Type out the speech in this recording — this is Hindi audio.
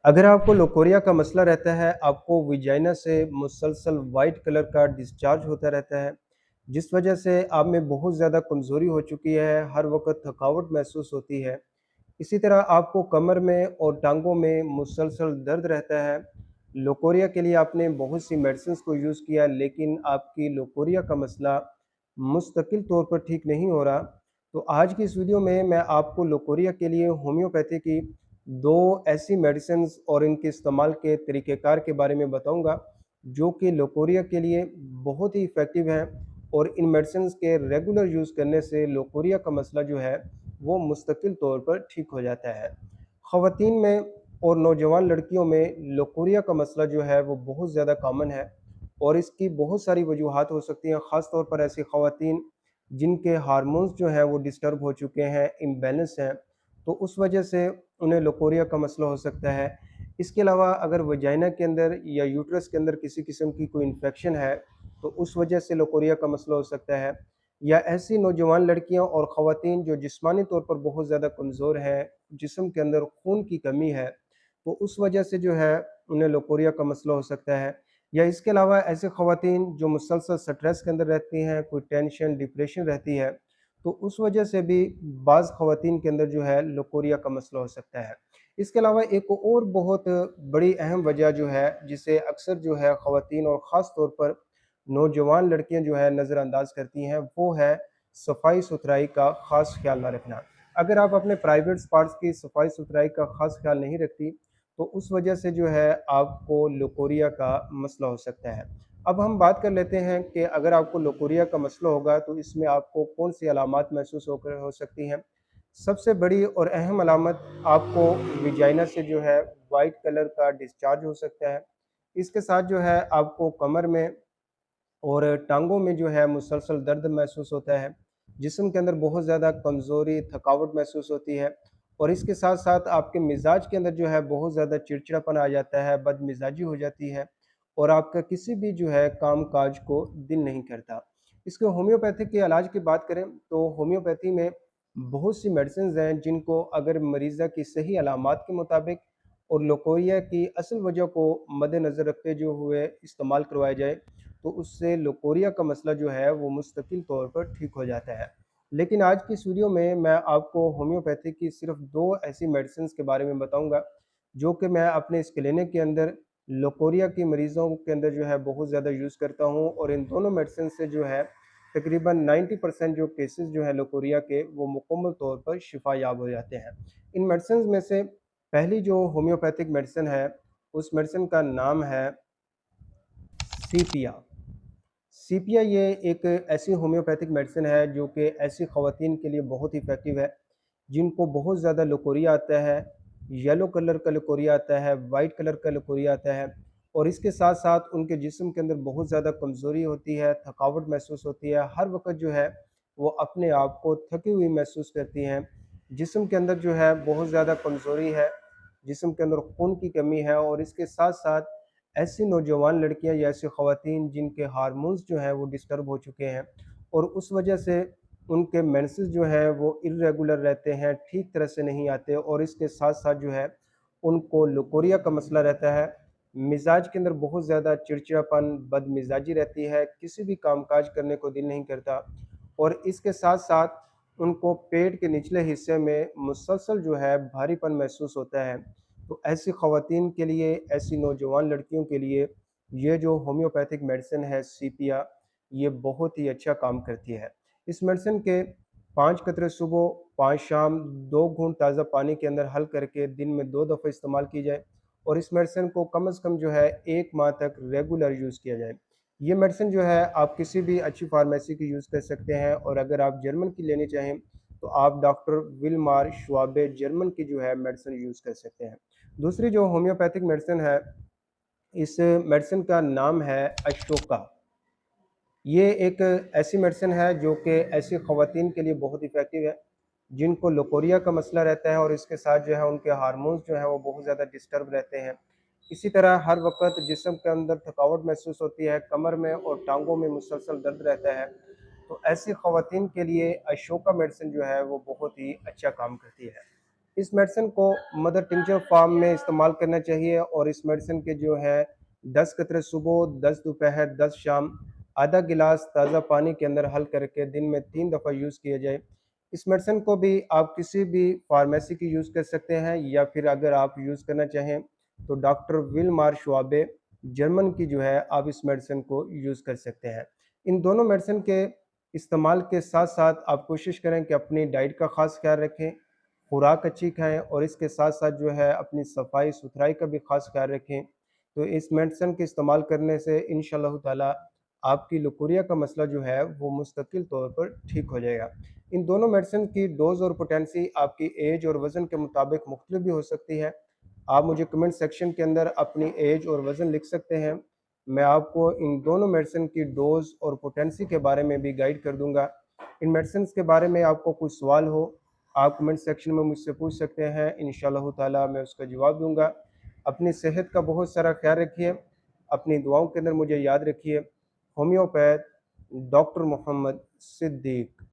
अगर आपको लोकोरिया का मसला रहता है, आपको विजाइना से मुसलसल वाइट कलर का डिस्चार्ज होता रहता है, जिस वजह से आप में बहुत ज़्यादा कमज़ोरी हो चुकी है, हर वक़्त थकावट महसूस होती है। इसी तरह आपको कमर में और टाँगों में मुसलसल दर्द रहता है। लोकोरिया के लिए आपने बहुत सी मेडिसिन्स को यूज़ किया, लेकिन आपकी लोकोरिया का मसला मुस्तकिल तौर पर ठीक नहीं हो रहा। तो आज की इस वीडियो में मैं आपको लोकोरिया के लिए होम्योपैथी की 2 ऐसी मेडिसिन्स और इनके इस्तेमाल के तरीक़ेकार के बारे में बताऊँगा, जो कि लोकोरिया के लिए बहुत ही इफ़ेक्टिव हैं और इन मेडिसिन्स के रेगुलर यूज़ करने से लोकोरिया का मसला जो है, वो मुस्तकिल तौर पर ठीक हो जाता है। ख़वातीन में और नौजवान लड़कियों में लोकोरिया का मसला जो है, वो बहुत ज़्यादा कॉमन है और इसकी बहुत सारी वजूहात हो सकती हैं, ख़ास तौर पर ऐसी ख़वातीन जिनके हार्मोन्स जो हैं वो डिस्टर्ब हो चुके हैं, इम्बैलेंस हैं, तो उस वजह से उन्हें लोकोरिया का मसला हो सकता है। इसके अलावा अगर वजाइना के अंदर या यूट्रस के अंदर किसी किस्म की कोई इन्फेक्शन है, तो उस वजह से लोकोरिया का मसला हो सकता है। या ऐसी नौजवान लड़कियाँ और ख़वातीन जो जिस्मानी तौर पर बहुत ज़्यादा कमज़ोर हैं, जिस्म के अंदर खून की कमी है, तो उस वजह से जो है उन्हें लोकोरिया का मसला हो सकता है। या इसके अलावा ऐसी ख़वातीन जो मुसलसल स्ट्रेस के अंदर रहती हैं, कोई टेंशन, डिप्रेशन रहती है, तो उस वजह से भी बाज़ ख़वातीन के अंदर जो है लोकोरिया का मसला हो सकता है। इसके अलावा एक और बहुत बड़ी अहम वजह जो है, जिसे अक्सर जो है ख़वातीन और ख़ास तौर पर नौजवान लड़कियाँ जो है नज़रअंदाज करती हैं, वो है सफाई-सुथराई का ख़ास ख़्याल ना रखना। अगर आप अपने प्राइवेट पार्ट्स की सफाई-सुथराई का ख़ास ख़्याल नहीं रखती, तो उस वजह से जो है आपको लोकोरिया का मसला हो सकता है। अब हम बात कर लेते हैं कि अगर आपको लोकोरिया का मसला होगा, तो इसमें आपको कौन-सी अलामात महसूस हो सकती हैं। सबसे बड़ी और अहम अलामत आपको विजाइना से जो है व्हाइट कलर का डिस्चार्ज हो सकता है। इसके साथ जो है आपको कमर में और टाँगों में जो है मुसलसल दर्द महसूस होता है। जिस्म के अंदर बहुत ज़्यादा कमज़ोरी, थकावट महसूस होती है और इसके साथ-साथ आपके मिज़ाज के अंदर जो है बहुत ज़्यादा चिड़चिड़ापन आ जाता है, बदमिज़ाजी हो जाती है और आपका किसी भी जो है काम-काज को दिल नहीं करता। इसके होम्योपैथिक के इलाज की बात करें, तो होम्योपैथी में बहुत सी मेडिसिन्स हैं, जिनको अगर मरीज़ा की सही अलामात के मुताबिक और लोकोरिया की असल वजह को मद्देनज़र रखते जो हुए इस्तेमाल करवाया जाए, तो उससे लोकोरिया का मसला जो है वो मुस्तकिल तौर पर ठीक हो जाता है। लेकिन आज की इस वीडियो में मैं आपको होम्योपैथी की सिर्फ़ 2 ऐसी मेडिसिन्स के बारे में बताऊँगा, जो कि मैं अपने इस क्लिनिक के अंदर लोकोरिया के मरीज़ों के अंदर जो है बहुत ज़्यादा यूज़ करता हूँ और इन दोनों मेडिसिन से जो है तकरीबन 90% जो केसेज़ जो हैं लोकोरिया के, वो मुकम्मल तौर पर शिफ़ा याब हो जाते हैं। इन मेडिसिन्स में से पहली जो होम्योपैथिक मेडिसिन है, उस मेडिसिन का नाम है सीपिया। सीपिया ये एक ऐसी होम्योपैथिक मेडिसिन है जो कि ऐसी ख़वातीन के लिए बहुत इफ़ेक्टिव है, जिनको बहुत ज़्यादा लोकोरिया आता है, येलो कलर का लोकोरिया आता है, वाइट कलर का लोकोरिया आता है और इसके साथ-साथ उनके जिस्म के अंदर बहुत ज़्यादा कमज़ोरी होती है, थकावट महसूस होती है, हर वक़्त जो है वो अपने आप को थकी हुई महसूस करती हैं। जिस्म के अंदर जो है बहुत ज़्यादा कमज़ोरी है, जिस्म के अंदर खून की कमी है और इसके साथ-साथ ऐसी नौजवान लड़कियाँ या ऐसी ख़वातीन जिनके हार्मोन्स जो हैं वो डिस्टर्ब हो चुके हैं और उस वजह से उनके मेंसेस जो हैं वो इर्रेगुलर रहते हैं, ठीक तरह से नहीं आते और इसके साथ-साथ जो है उनको लोकोरिया का मसला रहता है। मिज़ाज के अंदर बहुत ज़्यादा चिड़चिड़ापन, बदमिज़ाजी रहती है, किसी भी काम-काज करने को दिल नहीं करता और इसके साथ-साथ उनको पेट के निचले हिस्से में मुसलसल जो है भारीपन महसूस होता है। तो ऐसी ख़वातीन के लिए, ऐसी नौजवान लड़कियों के लिए ये जो होम्योपैथिक मेडिसिन है सीपिया, ये बहुत ही अच्छा काम करती है। इस मेडिसिन के 5 कतरे सुबह, 5 शाम, 2 घूंट ताज़ा पानी के अंदर हल करके दिन में 2 दफ़ा इस्तेमाल की जाए और इस मेडिसिन को कम से कम जो है 1 माह तक रेगुलर यूज़ किया जाए। ये मेडिसिन जो है आप किसी भी अच्छी फार्मेसी की यूज़ कर सकते हैं और अगर आप जर्मन की लेनी चाहें, तो आप डॉक्टर विल्मार श्वाबे जर्मन की जो है मेडिसिन यूज़ कर सकते हैं। दूसरी जो होम्योपैथिक मेडिसिन है, इस मेडिसिन का नाम है अशोका। ये एक ऐसी मेडिसिन है जो कि ऐसी ख़वातीन के लिए बहुत इफ़ेक्टिव है, जिनको लोकोरिया का मसला रहता है और इसके साथ जो है उनके हार्मोन्स जो हैं वो बहुत ज़्यादा डिस्टर्ब रहते हैं। इसी तरह हर वक़्त जिस्म के अंदर थकावट महसूस होती है, कमर में और टाँगों में मुसलसल दर्द रहता है। तो ऐसी ख़वातीन के लिए अशोका मेडिसिन जो है वो बहुत ही अच्छा काम करती है। इस मेडिसिन को मदर टिंचर फॉर्म में इस्तेमाल करना चाहिए और इस मेडिसिन के जो है 10 कतरे सुबह, 10 दोपहर, 10 शाम, आधा गिलास ताज़ा पानी के अंदर हल करके दिन में 3 दफ़ा यूज़ किया जाए। इस मेडिसिन को भी आप किसी भी फार्मेसी की यूज़ कर सकते हैं या फिर अगर आप यूज़ करना चाहें तो डॉक्टर विल्मार श्वाबे जर्मन की जो है आप इस मेडिसिन को यूज़ कर सकते हैं। इन दोनों मेडिसिन के इस्तेमाल के साथ-साथ आप कोशिश करें कि अपनी डाइट का ख़ास ख़्याल रखें, खुराक अच्छी खाएँ और इसके साथ-साथ जो है अपनी सफाई-सुथराई का भी ख़ास ख़्याल रखें। तो इस मेडिसिन के इस्तेमाल करने से इंशाअल्लाह ताला आपकी लुकोरिया का मसला जो है वो मुस्तकिल तौर पर ठीक हो जाएगा। इन दोनों मेडिसिन की डोज़ और पोटेंसी आपकी एज और वज़न के मुताबिक मुख्तलिफ भी हो सकती है। आप मुझे कमेंट सेक्शन के अंदर अपनी एज और वज़न लिख सकते हैं। मैं आपको इन दोनों मेडिसिन की डोज़ और पोटेंसी के बारे में भी गाइड कर दूँगा। इन मेडिसिन्स के बारे में आपको कोई सवाल हो, आप कमेंट सेक्शन में मुझसे पूछ सकते हैं। इंशाअल्लाह ताला मैं उसका जवाब दूँगा। अपनी सेहत का बहुत सारा ख़्याल रखिए। अपनी दुआओं के अंदर मुझे याद रखिए। Homeopath doctor Mohammad Siddique.